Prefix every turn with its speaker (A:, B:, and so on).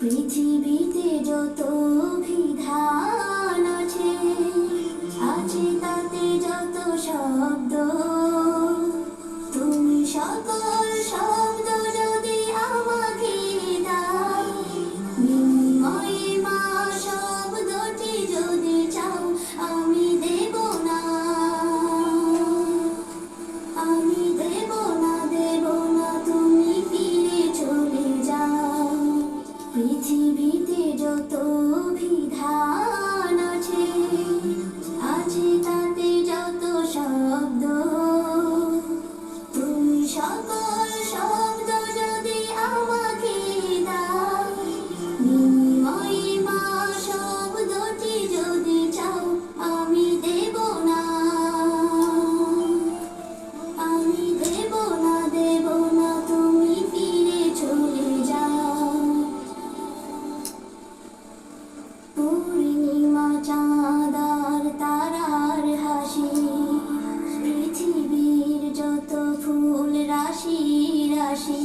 A: পৃথিবীতে যত বিধান আছে, আছে তাতে যত শব্দ, তুমি সকল শব্দ যদি আমাকে দাও, বিনিময়ে মা শব্দটি যদি চাও, আমি দেব না, আমি দেব না, দেব না, তুমি ফিরে চলে যাও। পৃথিবীতে যত বিধান আছে, আছে তাতে যত শব্দ, তুমি সকল শব্দ যদি আমাকে দাও, বিনিময়ে মা শব্দটি যদি চাও, আমি দেব না, আমি দেব না, দেব না, তুমি ফিরে চলে যাও। পূর্ণিমা চাঁদ আর তারার হাসি, পৃথিবীর যত ফুল রাশি রাশি,